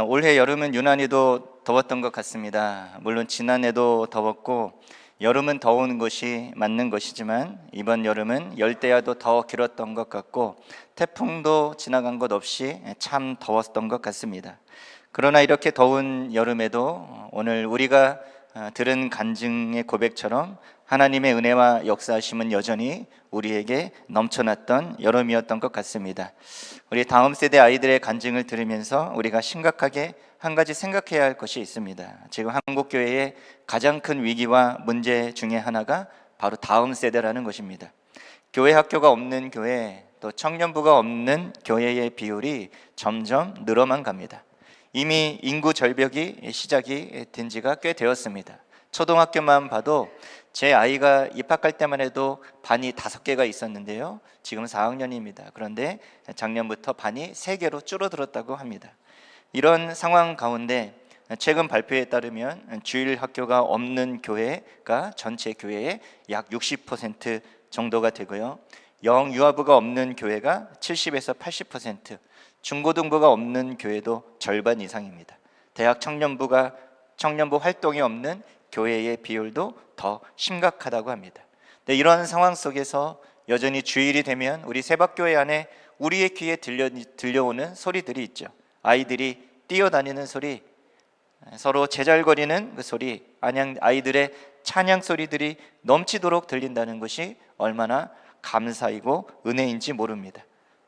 올해 여름은 유난히도 더웠던 것 같습니다. 물론 지난해도 더웠고 여름은 더운 것이 맞는 것이지만 이번 여름은 열대야도 더 길었던 것 같고 태풍도 지나간 것 없이 참 더웠던 것 같습니다. 그러나 이렇게 더운 여름에도 오늘 우리가 들은 간증의 고백처럼 하나님의 은혜와 역사하심은 여전히 우리에게 넘쳐났던 여름이었던 것 같습니다. 우리 다음 세대 아이들의 간증을 들으면서 우리가 심각하게 한 가지 생각해야 할 것이 있습니다. 지금 한국 교회의 가장 큰 위기와 문제 중에 하나가 바로 다음 세대라는 것입니다. 교회 학교가 없는 교회, 또 청년부가 없는 교회의 비율이 점점 늘어만 갑니다. 이미 인구 절벽이 시작이 된 지가 꽤 되었습니다. 초등학교만 봐도 제 아이가 입학할 때만 해도 반이 5개가 있었는데요, 지금 4학년입니다. 그런데 작년부터 반이 3개로 줄어들었다고 합니다. 이런 상황 가운데 최근 발표에 따르면 주일 학교가 없는 교회가 전체 교회의 약 60% 정도가 되고요, 영유아부가 없는 교회가 70에서 80%, 중고등부가 없는 교회도 절반 이상입니다. 대학 청년부 활동이 없는 교회의 비율도 더 심각하다고 합니다. 이런 상황 속에서 여전히 주일이 되면 우리 세박교회 안에 우리의 귀에 들려오는 소리들이 있죠. 아이들이 뛰어다니는 소리, 서로 제잘거리는 그 소리, 아이들의 찬양 소리들이 넘치도록 들린다는 것이 얼마나 감사이고 은혜인지 모릅니다.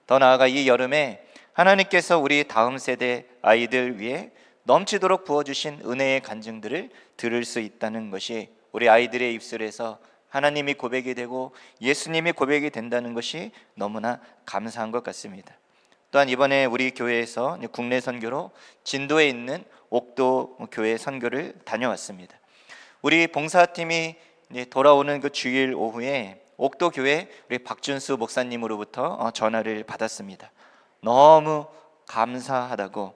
더 나아가 이 여름에 하나님께서 우리 다음 세대 아이들 위해 넘치도록 부어주신 은혜의 간증들을 들을 수 있다는 것이 우리 아이들의 입술에서 하나님이 고백이 되고 예수님이 고백이 된다는 것이 너무나 감사한 것 같습니다. 또한 이번에 우리 교회에서 국내 선교로 진도에 있는 옥도 교회 선교를 다녀왔습니다. 우리 봉사팀이 돌아오는 그 주일 오후에 옥도 교회 우리 박준수 목사님으로부터 전화를 받았습니다. 너무 감사하다고,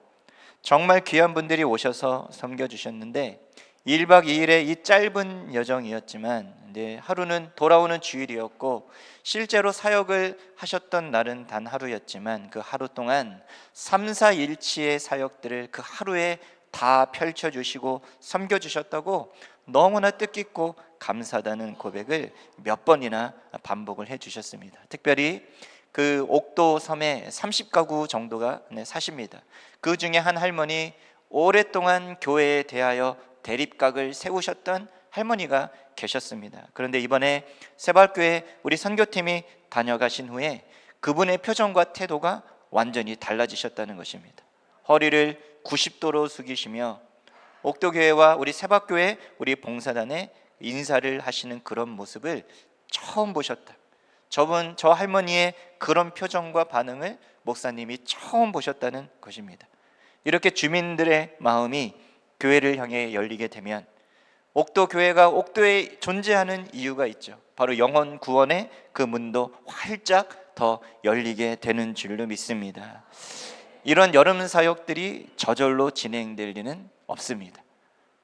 정말 귀한 분들이 오셔서 섬겨주셨는데 1박 2일의 이 짧은 여정이었지만 하루는 돌아오는 주일이었고 실제로 사역을 하셨던 날은 단 하루였지만 그 하루 동안 3, 4일치의 사역들을 그 하루에 다 펼쳐주시고 섬겨주셨다고 너무나 뜻깊고 감사하다는 고백을 몇 번이나 반복을 해주셨습니다. 특별히 그 옥도 섬에 30가구 정도가 사십니다. 그 중에 한 할머니, 오랫동안 교회에 대하여 대립각을 세우셨던 할머니가 계셨습니다. 그런데 이번에 세발교회 우리 선교팀이 다녀가신 후에 그분의 표정과 태도가 완전히 달라지셨다는 것입니다. 허리를 90도로 숙이시며 옥도교회와 우리 세발교회 우리 봉사단에 인사를 하시는 그런 모습을 처음 보셨다. 저 할머니의 그런 표정과 반응을 목사님이 처음 보셨다는 것입니다. 이렇게 주민들의 마음이 교회를 향해 열리게 되면 옥도 교회가 옥도에 존재하는 이유가 있죠. 바로 영혼 구원의 그 문도 활짝 더 열리게 되는 줄로 믿습니다. 이런 여름 사역들이 저절로 진행될 리는 없습니다.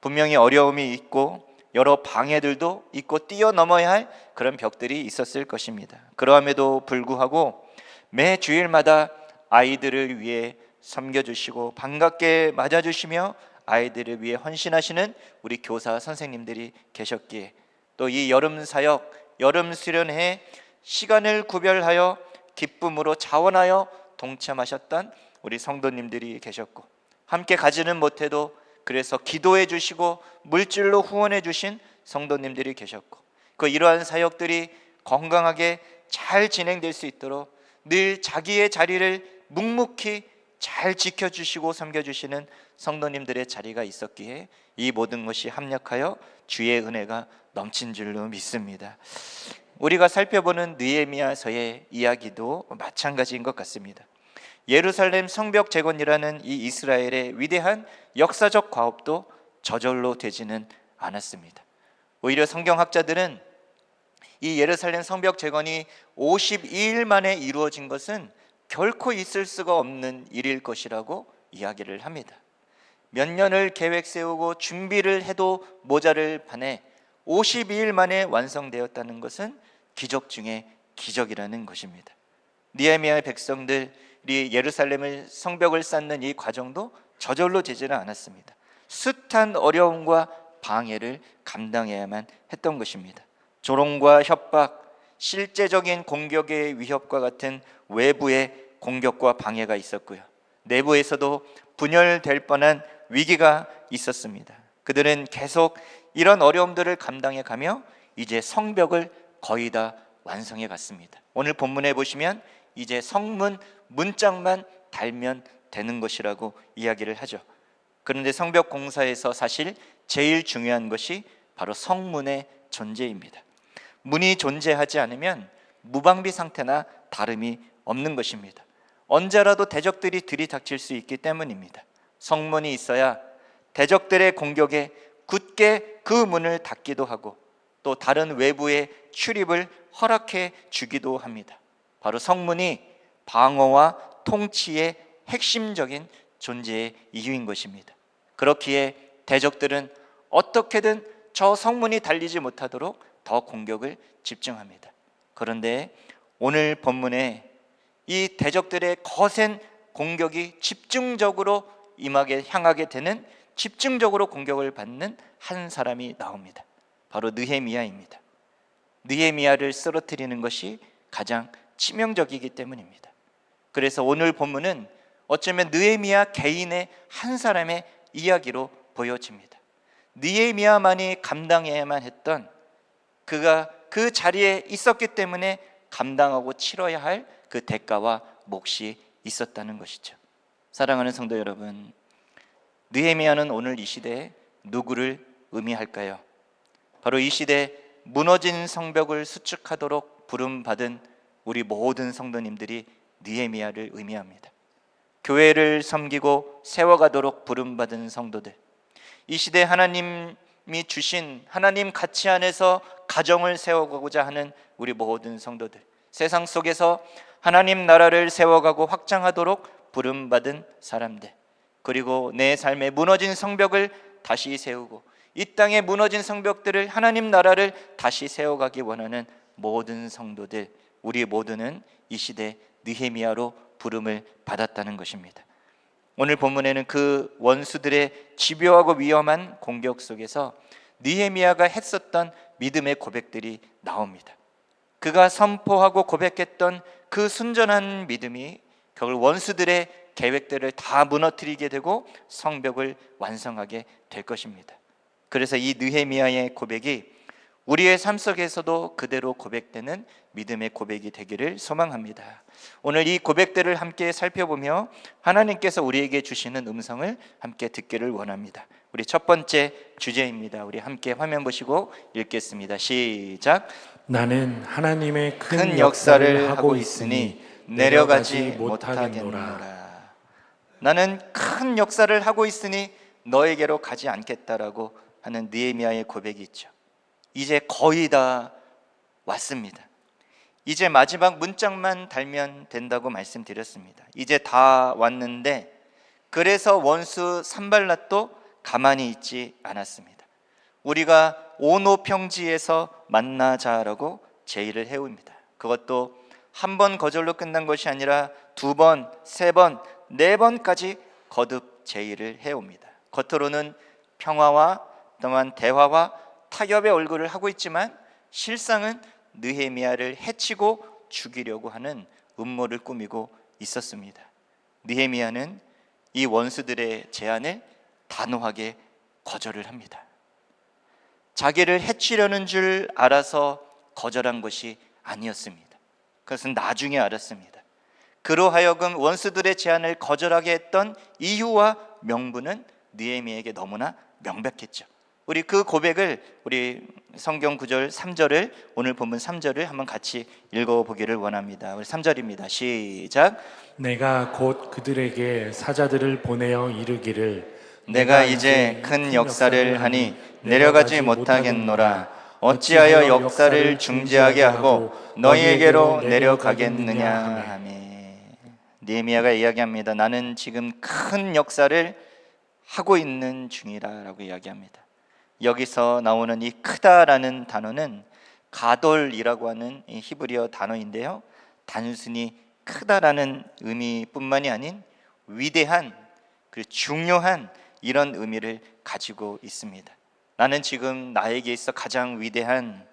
분명히 어려움이 있고 여러 방해들도 있고 뛰어넘어야 할 그런 벽들이 있었을 것입니다. 그러함에도 불구하고 매 주일마다 아이들을 위해 섬겨주시고 반갑게 맞아주시며 아이들을 위해 헌신하시는 우리 교사 선생님들이 계셨기에, 또 이 여름 사역, 여름 수련회에 시간을 구별하여 기쁨으로 자원하여 동참하셨던 우리 성도님들이 계셨고, 함께 가지는 못해도 그래서 기도해 주시고 물질로 후원해 주신 성도님들이 계셨고, 이러한 사역들이 건강하게 잘 진행될 수 있도록 늘 자기의 자리를 묵묵히 잘 지켜주시고 섬겨주시는 성도님들의 자리가 있었기에 이 모든 것이 합력하여 주의 은혜가 넘친 줄로 믿습니다. 우리가 살펴보는 느헤미야서의 이야기도 마찬가지인 것 같습니다. 예루살렘 성벽 재건이라는 이 이스라엘의 위대한 역사적 과업도 저절로 되지는 않았습니다. 오히려 성경학자들은 이 예루살렘 성벽 재건이 52일 만에 이루어진 것은 결코 있을 수가 없는 일일 것이라고 이야기를 합니다. 몇 년을 계획 세우고 준비를 해도 모자를 판에 52일 만에 완성되었다는 것은 기적 중에 기적이라는 것입니다. 느헤미야의 백성들이 예루살렘을 성벽을 쌓는 이 과정도 저절로 되지는 않았습니다. 숱한 어려움과 방해를 감당해야만 했던 것입니다. 조롱과 협박, 실제적인 공격의 위협과 같은 외부의 공격과 방해가 있었고요. 내부에서도 분열될 뻔한 위기가 있었습니다. 그들은 계속 이런 어려움들을 감당해 가며 이제 성벽을 거의 다 완성해 갔습니다. 오늘 본문에 보시면 이제 성문 문짝만 달면 되는 것이라고 이야기를 하죠. 그런데 성벽 공사에서 사실 제일 중요한 것이 바로 성문의 존재입니다. 문이 존재하지 않으면 무방비 상태나 다름이 없는 것입니다. 언제라도 대적들이 들이닥칠 수 있기 때문입니다. 성문이 있어야 대적들의 공격에 굳게 그 문을 닫기도 하고 또 다른 외부의 출입을 허락해 주기도 합니다. 바로 성문이 방어와 통치의 핵심적인 존재의 이유인 것입니다. 그렇기에 대적들은 어떻게든 저 성문이 달리지 못하도록 더 공격을 집중합니다. 그런데 오늘 본문에 이 대적들의 거센 공격이 집중적으로 향하게 되는, 집중적으로 공격을 받는 한 사람이 나옵니다. 바로 느헤미야입니다. 느헤미야를 쓰러뜨리는 것이 가장 치명적이기 때문입니다. 그래서 오늘 본문은 어쩌면 느헤미야 개인의 한 사람의 이야기로 보여집니다. 느헤미야만이 감당해야만 했던, 그가 그 자리에 있었기 때문에 감당하고 치러야 할 그 대가와 몫이 있었다는 것이죠. 사랑하는 성도 여러분, 느헤미야는 오늘 이 시대에 누구를 의미할까요? 바로 이 시대 무너진 성벽을 수축하도록 부름받은 우리 모든 성도님들이 느헤미야를 의미합니다. 교회를 섬기고 세워가도록 부름받은 성도들, 이 시대 하나님이 주신 하나님 가치 안에서 가정을 세워가고자 하는 우리 모든 성도들, 세상 속에서 하나님 나라를 세워가고 확장하도록 부름받은 사람들, 그리고 내 삶의 무너진 성벽을 다시 세우고 이 땅에 무너진 성벽들을, 하나님 나라를 다시 세워가기 원하는 모든 성도들, 우리 모두는 이 시대 느헤미야로 부름을 받았다는 것입니다. 오늘 본문에는 그 원수들의 집요하고 위험한 공격 속에서 느헤미야가 했었던 믿음의 고백들이 나옵니다. 그가 선포하고 고백했던 그 순전한 믿음이 결국 원수들의 계획들을 다 무너뜨리게 되고 성벽을 완성하게 될 것입니다. 그래서 이 느헤미야의 고백이 우리의 삶 속에서도 그대로 고백되는 믿음의 고백이 되기를 소망합니다. 오늘 이 고백들을 함께 살펴보며 하나님께서 우리에게 주시는 음성을 함께 듣기를 원합니다. 우리 첫 번째 주제입니다. 우리 함께 화면 보시고 읽겠습니다. 시작. 나는 하나님의 큰 역사를 하고 있으니 내려가지 못하겠노라. 나는 큰 역사를 하고 있으니 너에게로 가지 않겠다라고 하는 느헤미야의 고백이 있죠. 이제 거의 다 왔습니다. 이제 마지막 문짝만 달면 된다고 말씀드렸습니다. 이제 다 왔는데, 그래서 원수 산발랏도 가만히 있지 않았습니다. 우리가 오노평지에서 만나자라고 제의를 해옵니다. 그것도 한 번 거절로 끝난 것이 아니라 두 번, 세 번, 네 번까지 거듭 제의를 해옵니다. 겉으로는 평화와 또한 대화와 타협의 얼굴을 하고 있지만 실상은 느헤미야를 해치고 죽이려고 하는 음모를 꾸미고 있었습니다. 느헤미야는 이 원수들의 제안을 단호하게 거절을 합니다. 자기를 해치려는 줄 알아서 거절한 것이 아니었습니다. 그것은 나중에 알았습니다. 그로 하여금 원수들의 제안을 거절하게 했던 이유와 명분은 느헤미야에게 너무나 명백했죠. 우리 그 고백을, 우리 성경 구절 3절을, 오늘 본문 3절을 한번 같이 읽어보기를 원합니다. 우리 3절입니다. 시작. 내가 곧 그들에게 사자들을 보내어 이르기를 내가 이제 큰 역사를 하니 내려가지 못하겠노라. 어찌하여 역사를 중지하게 하고 너희에게로 내려가겠느냐 하매. 느헤미야가 이야기합니다. 나는 지금 큰 역사를 하고 있는 중이라고 이야기합니다. 여기서 나오는 이 크다라는 단어는 가돌이라고 하는 이 히브리어 단어인데요, 단순히 크다라는 의미뿐만이 아닌 위대한, 그 중요한 이런 의미를 가지고 있습니다. 나는 지금 나에게 있어 가장 위대한,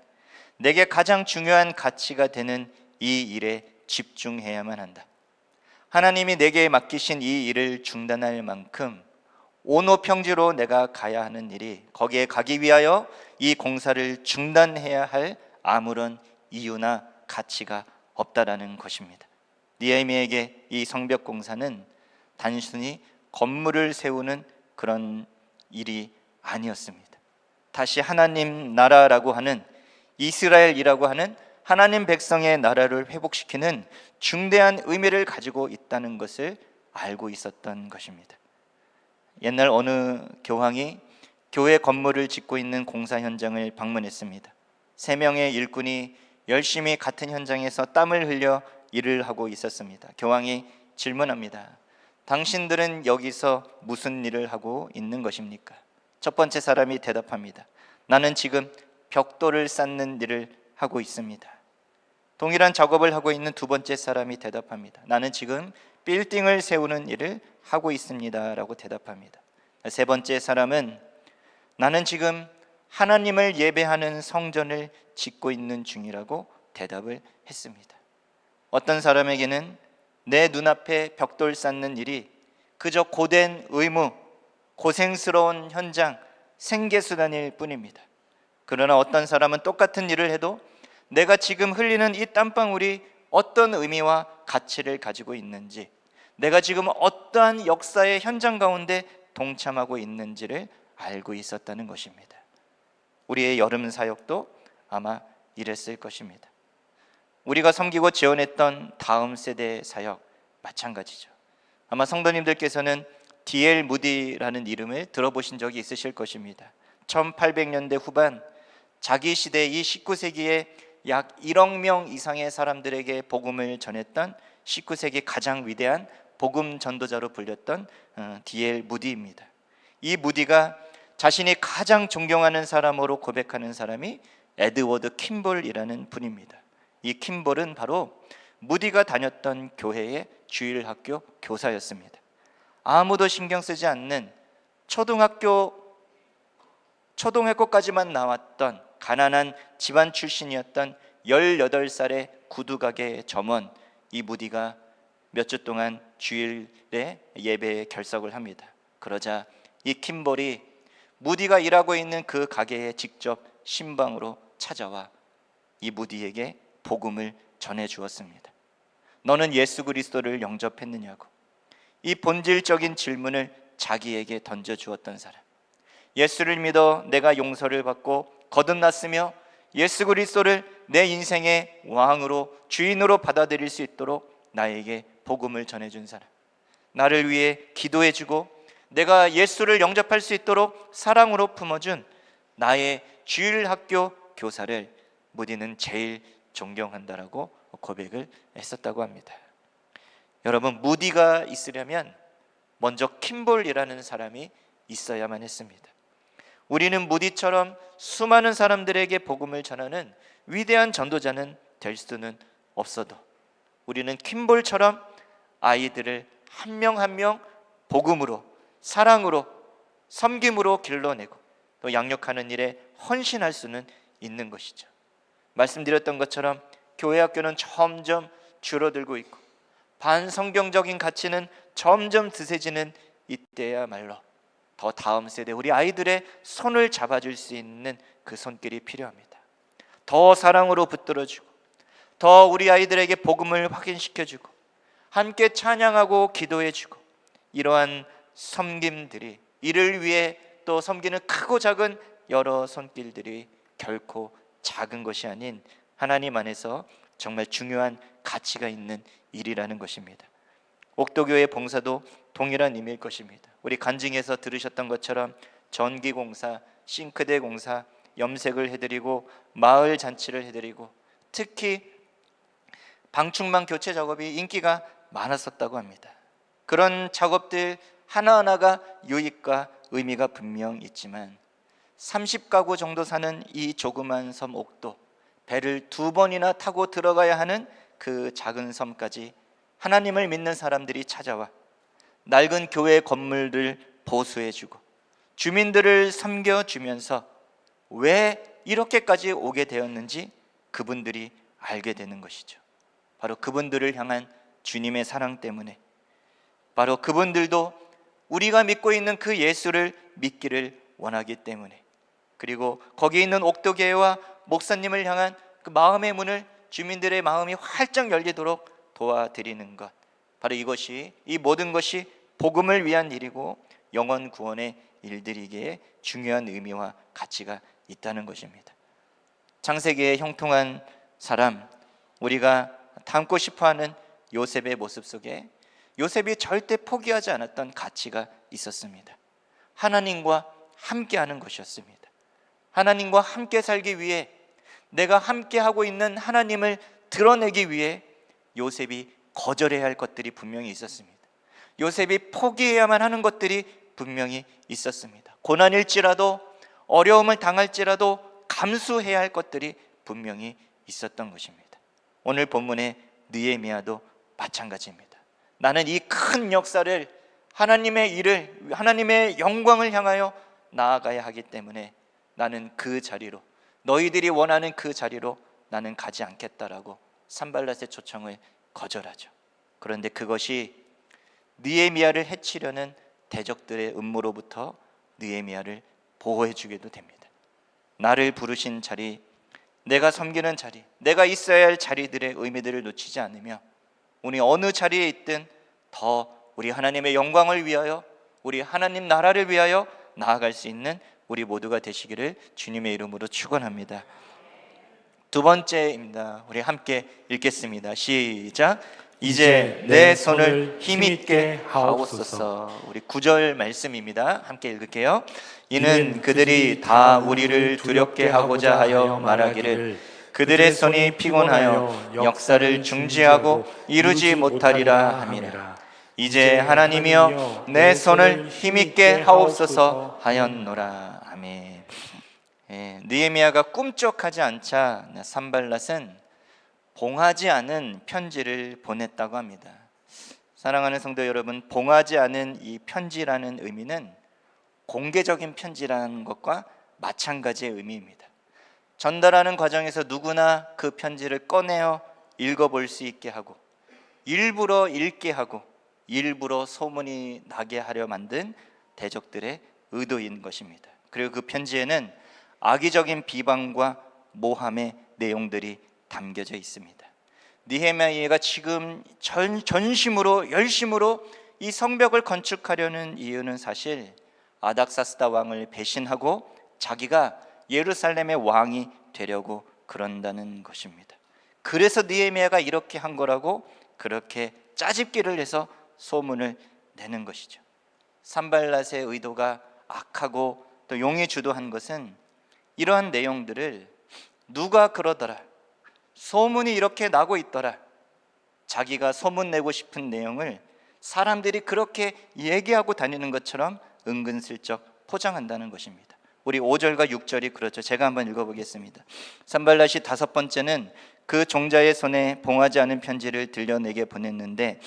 내게 가장 중요한 가치가 되는 이 일에 집중해야만 한다. 하나님이 내게 맡기신 이 일을 중단할 만큼 온오평지로 내가 가야 하는 일이, 거기에 가기 위하여 이 공사를 중단해야 할 아무런 이유나 가치가 없다라는 것입니다. 느헤미야에게 이 성벽 공사는 단순히 건물을 세우는 그런 일이 아니었습니다. 다시 하나님 나라라고 하는, 이스라엘이라고 하는 하나님 백성의 나라를 회복시키는 중대한 의미를 가지고 있다는 것을 알고 있었던 것입니다. 옛날 어느 교황이 교회 건물을 짓고 있는 공사 현장을 방문했습니다. 3명의 일꾼이 열심히 같은 현장에서 땀을 흘려 일을 하고 있었습니다. 교황이 질문합니다. 당신들은 여기서 무슨 일을 하고 있는 것입니까? 첫 번째 사람이 대답합니다. 나는 지금 벽돌을 쌓는 일을 하고 있습니다. 동일한 작업을 하고 있는 두 번째 사람이 대답합니다. 나는 지금 빌딩을 세우는 일을 하고 있습니다 라고 대답합니다. 세 번째 사람은 나는 지금 하나님을 예배하는 성전을 짓고 있는 중이라고 대답을 했습니다. 어떤 사람에게는 내 눈앞에 벽돌 쌓는 일이 그저 고된 의무, 고생스러운 현장, 생계수단일 뿐입니다. 그러나 어떤 사람은 똑같은 일을 해도 내가 지금 흘리는 이 땀방울이 어떤 의미와 가치를 가지고 있는지, 내가 지금 어떠한 역사의 현장 가운데 동참하고 있는지를 알고 있었다는 것입니다. 우리의 여름 사역도 아마 이랬을 것입니다. 우리가 섬기고 지원했던 다음 세대 사역 마찬가지죠. 아마 성도님들께서는 D.L. 무디라는 이름을 들어보신 적이 있으실 것입니다. 1800년대 후반 자기 시대, 이 19세기에 약 1억 명 이상의 사람들에게 복음을 전했던 19세기 가장 위대한 복음 전도자로 불렸던 D.L. 무디입니다. 이 무디가 자신이 가장 존경하는 사람으로 고백하는 사람이 에드워드 킴볼이라는 분입니다. 이 킴볼은 바로 무디가 다녔던 교회의 주일학교 교사였습니다. 아무도 신경 쓰지 않는 초등학교까지만 나왔던 가난한 집안 출신이었던 18살의 구두가게 점원, 이 무디가 몇 주 동안 주일에 예배에 결석을 합니다. 그러자 이 킴볼이 무디가 일하고 있는 그 가게에 직접 신방으로 찾아와 이 무디에게 복음을 전해 주었습니다. 너는 예수 그리스도를 영접했느냐고, 이 본질적인 질문을 자기에게 던져 주었던 사람. 예수를 믿어 내가 용서를 받고 거듭났으며 예수 그리스도를 내 인생의 왕으로, 주인으로 받아들일 수 있도록 나에게 복음을 전해준 사람. 나를 위해 기도해주고 내가 예수를 영접할 수 있도록 사랑으로 품어준 나의 주일학교 교사를 무디는 제일 존경한다라고 고백을 했었다고 합니다. 여러분, 무디가 있으려면 먼저 킴볼이라는 사람이 있어야만 했습니다. 우리는 무디처럼 수많은 사람들에게 복음을 전하는 위대한 전도자는 될 수는 없어도 우리는 킴볼처럼 아이들을 한 명 한 명 복음으로, 사랑으로, 섬김으로 길러내고 또 양육하는 일에 헌신할 수는 있는 것이죠. 말씀드렸던 것처럼 교회 학교는 점점 줄어들고 있고 반성경적인 가치는 점점 드세지는 이때야말로 더 다음 세대 우리 아이들의 손을 잡아줄 수 있는 그 손길이 필요합니다. 더 사랑으로 붙들어주고 더 우리 아이들에게 복음을 확인시켜주고 함께 찬양하고 기도해주고, 이러한 섬김들이, 이를 위해 또 섬기는 크고 작은 여러 손길들이 결코 작은 것이 아닌 하나님 안에서 정말 중요한 가치가 있는 일이라는 것입니다. 옥도교의 봉사도 동일한 의미일 것입니다. 우리 간증에서 들으셨던 것처럼 전기공사, 싱크대 공사, 염색을 해드리고 마을 잔치를 해드리고 특히 방충망 교체 작업이 인기가 많았었다고 합니다. 그런 작업들 하나하나가 유익과 의미가 분명 있지만 30가구 정도 사는 이 조그만 섬 옥도, 배를 2번이나 타고 들어가야 하는 그 작은 섬까지 하나님을 믿는 사람들이 찾아와 낡은 교회 건물들 보수해주고 주민들을 섬겨주면서 왜 이렇게까지 오게 되었는지 그분들이 알게 되는 것이죠. 바로 그분들을 향한 주님의 사랑 때문에, 바로 그분들도 우리가 믿고 있는 그 예수를 믿기를 원하기 때문에, 그리고 거기 있는 옥도교회와 목사님을 향한 그 마음의 문을 주민들의 마음이 활짝 열리도록 도와드리는 것, 바로 이것이, 이 모든 것이 복음을 위한 일이고 영혼 구원의 일들이기에 중요한 의미와 가치가 있다는 것입니다. 창세기의 형통한 사람, 우리가 닮고 싶어하는 요셉의 모습 속에 요셉이 절대 포기하지 않았던 가치가 있었습니다. 하나님과 함께하는 것이었습니다. 하나님과 함께 살기 위해, 내가 함께하고 있는 하나님을 드러내기 위해 요셉이 거절해야 할 것들이 분명히 있었습니다. 요셉이 포기해야만 하는 것들이 분명히 있었습니다. 고난일지라도, 어려움을 당할지라도 감수해야 할 것들이 분명히 있었던 것입니다. 오늘 본문의 느헤미야도 마찬가지입니다. 나는 이 큰 역사를, 하나님의 일을, 하나님의 영광을 향하여 나아가야 하기 때문에 나는 그 자리로, 너희들이 원하는 그 자리로 나는 가지 않겠다라고 산발랏의 초청을 거절하죠. 그런데 그것이 느헤미야를 해치려는 대적들의 음모로부터 느헤미야를 보호해 주기도 됩니다. 나를 부르신 자리, 내가 섬기는 자리, 내가 있어야 할 자리들의 의미들을 놓치지 않으며 우리 어느 자리에 있든 더 우리 하나님의 영광을 위하여, 우리 하나님 나라를 위하여 나아갈 수 있는 우리 모두가 되시기를 주님의 이름으로 축원합니다. 두 번째입니다. 우리 함께 읽겠습니다. 시작. 이제 내 손을 힘있게 하옵소서. 우리 9절 말씀입니다. 함께 읽을게요. 이는 그들이 다 우리를 두렵게 하고자 하여 말하기를 그들의 손이 피곤하여 역사를 중지하고 이루지 못하리라 함이라. 이제 하나님이여 내 손을 힘있게 하옵소서 하였노라. 아멘. 느헤미야가 꿈쩍하지 않자 산발랏은 봉하지 않은 편지를 보냈다고 합니다. 사랑하는 성도 여러분, 봉하지 않은 이 편지라는 의미는 공개적인 편지라는 것과 마찬가지의 의미입니다. 전달하는 과정에서 누구나 그 편지를 꺼내어 읽어볼 수 있게 하고, 일부러 읽게 하고, 일부러 소문이 나게 하려 만든 대적들의 의도인 것입니다. 그리고 그 편지에는 악의적인 비방과 모함의 내용들이 담겨져 있습니다. 느헤미야가 지금 전심으로 열심으로 이 성벽을 건축하려는 이유는 사실 아닥사스다 왕을 배신하고 자기가 예루살렘의 왕이 되려고 그런다는 것입니다. 그래서 느헤미야가 이렇게 한 거라고 그렇게 짜집기를 해서 소문을 내는 것이죠. 산발랏의 의도가 악하고 또 용이 주도한 것은 이러한 내용들을 누가 그러더라, 소문이 이렇게 나고 있더라, 자기가 소문내고 싶은 내용을 사람들이 그렇게 얘기하고 다니는 것처럼 은근슬쩍 포장한다는 것입니다. 우리 5절과 6절이 그렇죠. 제가 한번 읽어보겠습니다. 산발랏이 다섯 번째는 그 종자의 손에 봉하지 않은 편지를 들려내게 보냈는데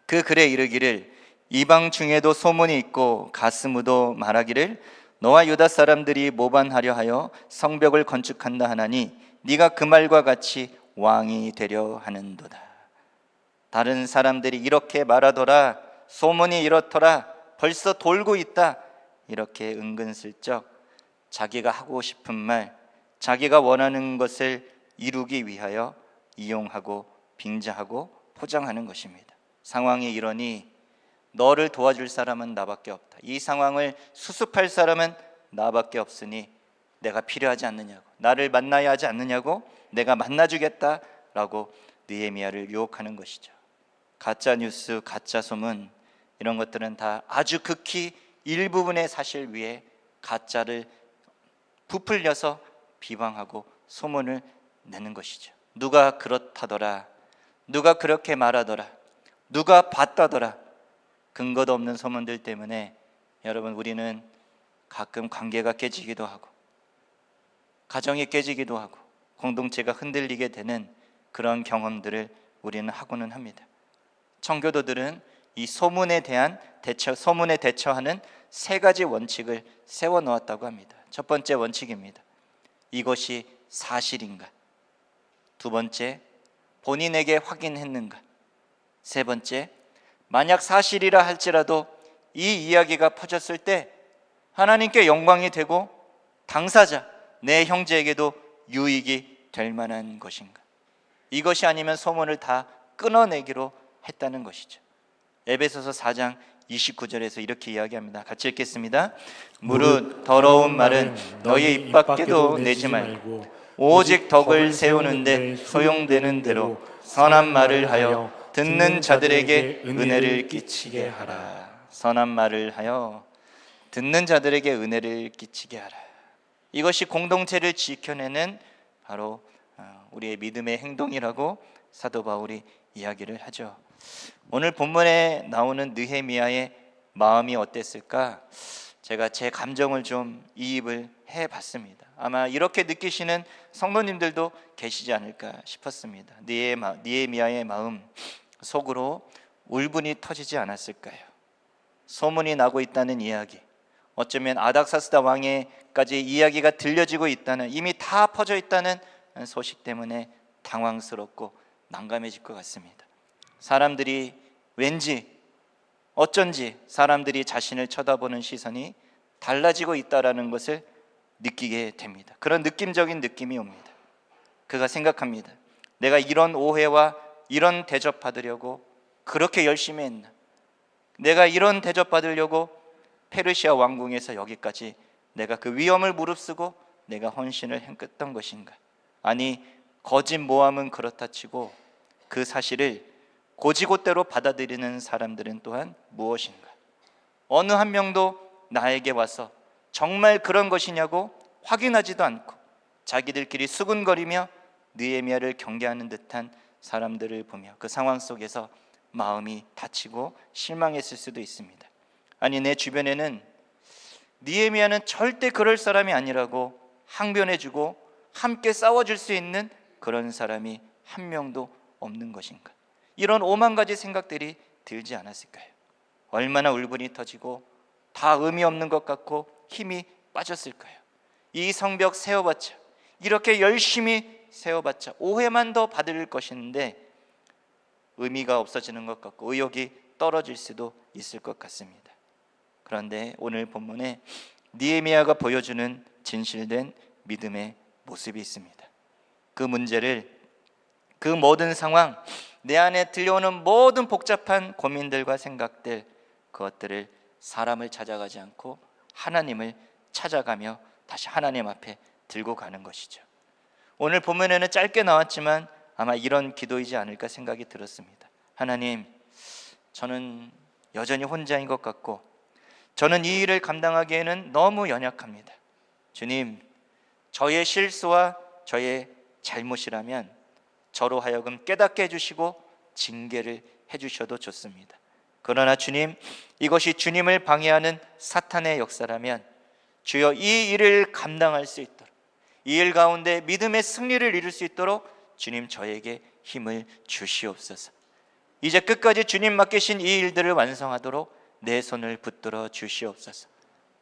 그 글에 이르기를 이방 중에도 소문이 있고 가스무도 말하기를 너와 유다 사람들이 모반하려 하여 성벽을 건축한다 하나니 네가 그 말과 같이 왕이 되려 하는도다. 다른 사람들이 이렇게 말하더라, 소문이 이렇더라, 벌써 돌고 있다, 이렇게 은근슬쩍 자기가 하고 싶은 말, 자기가 원하는 것을 이루기 위하여 이용하고 빙자하고 포장하는 것입니다. 상황이 이러니 너를 도와줄 사람은 나밖에 없다, 이 상황을 수습할 사람은 나밖에 없으니 내가 필요하지 않느냐고, 나를 만나야 하지 않느냐고, 내가 만나주겠다라고 느헤미야를 유혹하는 것이죠. 가짜 뉴스, 가짜 소문, 이런 것들은 다 아주 극히 일부분의 사실 위에 가짜를 부풀려서 비방하고 소문을 내는 것이죠. 누가 그렇다더라, 누가 그렇게 말하더라, 누가 봤다더라, 근거도 없는 소문들 때문에 여러분, 우리는 가끔 관계가 깨지기도 하고 가정이 깨지기도 하고 공동체가 흔들리게 되는 그런 경험들을 우리는 하고는 합니다. 청교도들은 이 소문에 대처하는 세 가지 원칙을 세워 놓았다고 합니다. 첫 번째 원칙입니다. 이것이 사실인가? 두 번째, 본인에게 확인했는가? 세 번째, 만약 사실이라 할지라도 이 이야기가 퍼졌을 때 하나님께 영광이 되고 당사자, 내 형제에게도 유익이 될 만한 것인가? 이것이 아니면 소문을 다 끊어내기로 했다는 것이죠. 에베소서 4장 29절에서 이렇게 이야기합니다. 같이 읽겠습니다. 무릇 더러운 말은 너희 입 밖에도 내지 말고 오직 덕을 세우는 데 소용되는 대로 선한 말을 하여 듣는 자들에게 은혜를 끼치게 하라. 선한 말을 하여 듣는 자들에게 은혜를 끼치게 하라. 이것이 공동체를 지켜내는 바로 우리의 믿음의 행동이라고 사도 바울이 이야기를 하죠. 오늘 본문에 나오는 느헤미야의 마음이 어땠을까? 제가 제 감정을 좀 이입을 해봤습니다. 아마 이렇게 느끼시는 성도님들도 계시지 않을까 싶었습니다. 느헤미야의 마음, 속으로 울분이 터지지 않았을까요? 소문이 나고 있다는 이야기, 어쩌면 아닥사스다 왕에까지 이야기가 들려지고 있다는, 이미 다 퍼져 있다는 소식 때문에 당황스럽고 난감해질 것 같습니다. 사람들이 어쩐지 사람들이 자신을 쳐다보는 시선이 달라지고 있다라는 것을 느끼게 됩니다. 그런 느낌적인 느낌이 옵니다. 그가 생각합니다. 내가 이런 오해와 이런 대접받으려고 그렇게 열심히 했나? 내가 이런 대접받으려고 페르시아 왕궁에서 여기까지 내가 그 위험을 무릅쓰고 내가 헌신을 행했던 것인가? 아니, 거짓 모함은 그렇다 치고 그 사실을 고지고대로 받아들이는 사람들은 또한 무엇인가? 어느 한 명도 나에게 와서 정말 그런 것이냐고 확인하지도 않고 자기들끼리 수군거리며 느헤미야를 경계하는 듯한 사람들을 보며 그 상황 속에서 마음이 다치고 실망했을 수도 있습니다. 아니, 내 주변에는 느헤미야는 절대 그럴 사람이 아니라고 항변해주고 함께 싸워줄 수 있는 그런 사람이 한 명도 없는 것인가? 이런 오만 가지 생각들이 들지 않았을까요? 얼마나 울분이 터지고 다 의미 없는 것 같고 힘이 빠졌을까요? 이 성벽 세워봤자, 이렇게 열심히 세워봤자 오해만 더 받을 것인데 의미가 없어지는 것 같고 의욕이 떨어질 수도 있을 것 같습니다. 그런데 오늘 본문에 느헤미야가 보여주는 진실된 믿음의 모습이 있습니다. 그 문제를, 그 모든 상황, 내 안에 들려오는 모든 복잡한 고민들과 생각들, 그것들을 사람을 찾아가지 않고 하나님을 찾아가며 다시 하나님 앞에 들고 가는 것이죠. 오늘 본문에는 짧게 나왔지만 아마 이런 기도이지 않을까 생각이 들었습니다. 하나님, 저는 여전히 혼자인 것 같고 저는 이 일을 감당하기에는 너무 연약합니다. 주님, 저의 실수와 저의 잘못이라면 저로 하여금 깨닫게 해주시고 징계를 해주셔도 좋습니다. 그러나 주님, 이것이 주님을 방해하는 사탄의 역사라면 주여 이 일을 감당할 수 있도록, 이 일 가운데 믿음의 승리를 이룰 수 있도록 주님 저에게 힘을 주시옵소서. 이제 끝까지 주님 맡기신 이 일들을 완성하도록 내 손을 붙들어 주시옵소서.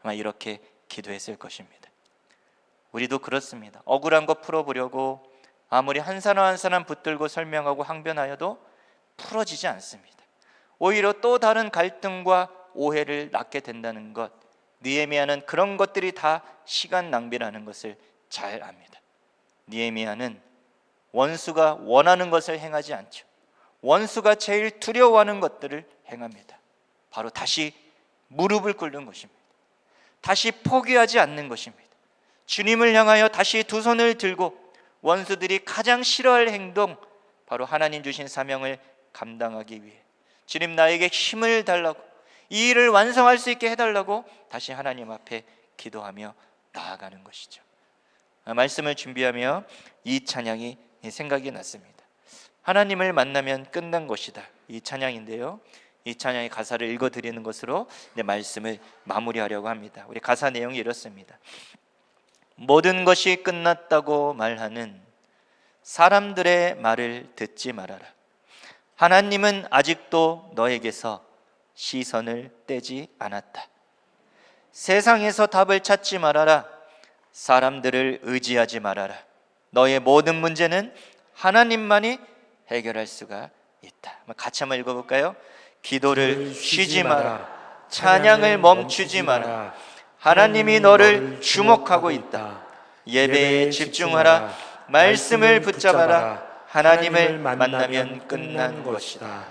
아마 이렇게 기도했을 것입니다. 우리도 그렇습니다. 억울한 거 풀어보려고 아무리 한 사람 한 사람 붙들고 설명하고 항변하여도 풀어지지 않습니다. 오히려 또 다른 갈등과 오해를 낳게 된다는 것, 느헤미야는 그런 것들이 다 시간 낭비라는 것을 잘 압니다. 느헤미야는 원수가 원하는 것을 행하지 않죠. 원수가 제일 두려워하는 것들을 행합니다. 바로 다시 무릎을 꿇는 것입니다. 다시 포기하지 않는 것입니다. 주님을 향하여 다시 두 손을 들고 원수들이 가장 싫어할 행동, 바로 하나님 주신 사명을 감당하기 위해 주님 나에게 힘을 달라고, 이 일을 완성할 수 있게 해달라고 다시 하나님 앞에 기도하며 나아가는 것이죠. 말씀을 준비하며 이 찬양이 생각이 났습니다. 하나님을 만나면 끝난 것이다, 이 찬양인데요, 이 찬양의 가사를 읽어드리는 것으로 내 말씀을 마무리하려고 합니다. 우리 가사 내용이 이렇습니다. 모든 것이 끝났다고 말하는 사람들의 말을 듣지 말아라. 하나님은 아직도 너에게서 시선을 떼지 않았다. 세상에서 답을 찾지 말아라. 사람들을 의지하지 말아라. 너의 모든 문제는 하나님만이 해결할 수가 있다. 같이 한번 읽어볼까요? 기도를 쉬지 마라. 찬양을 멈추지 마라. 하나님이 너를 주목하고 있다. 예배에 집중하라. 말씀을 붙잡아라. 하나님을 만나면 끝난 것이다.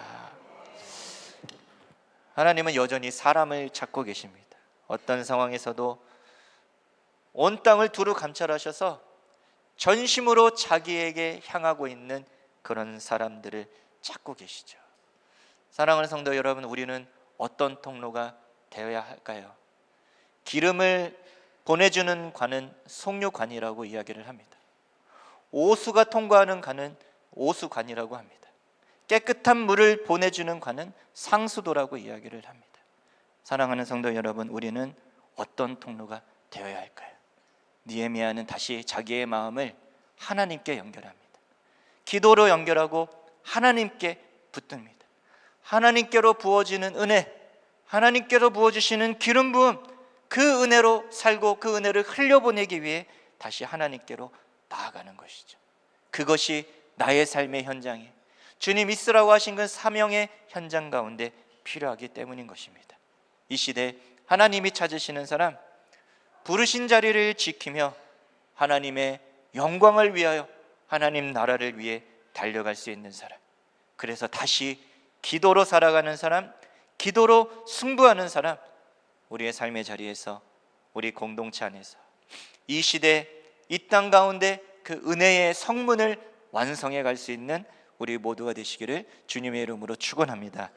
하나님은 여전히 사람을 찾고 계십니다. 어떤 상황에서도 온 땅을 두루 감찰하셔서 전심으로 자기에게 향하고 있는 그런 사람들을 찾고 계시죠. 사랑하는 성도 여러분, 우리는 어떤 통로가 되어야 할까요? 기름을 보내주는 관은 송유관이라고 이야기를 합니다. 오수가 통과하는 관은 오수관이라고 합니다. 깨끗한 물을 보내주는 관은 상수도라고 이야기를 합니다. 사랑하는 성도 여러분, 우리는 어떤 통로가 되어야 할까요? 느헤미야는 다시 자기의 마음을 하나님께 연결합니다. 기도로 연결하고 하나님께 붙듭니다. 하나님께로 부어지는 은혜, 하나님께로 부어주시는 기름 부음, 그 은혜로 살고 그 은혜를 흘려보내기 위해 다시 하나님께로 나아가는 것이죠. 그것이 나의 삶의 현장에 주님 있으라고 하신 그 사명의 현장 가운데 필요하기 때문인 것입니다. 이 시대 하나님이 찾으시는 사람, 부르신 자리를 지키며 하나님의 영광을 위하여 하나님 나라를 위해 달려갈 수 있는 사람, 그래서 다시 기도로 살아가는 사람, 기도로 승부하는 사람, 우리의 삶의 자리에서, 우리 공동체 안에서 이 시대 이 땅 가운데 그 은혜의 성문을 완성해 갈 수 있는 우리 모두가 되시기를 주님의 이름으로 축원합니다.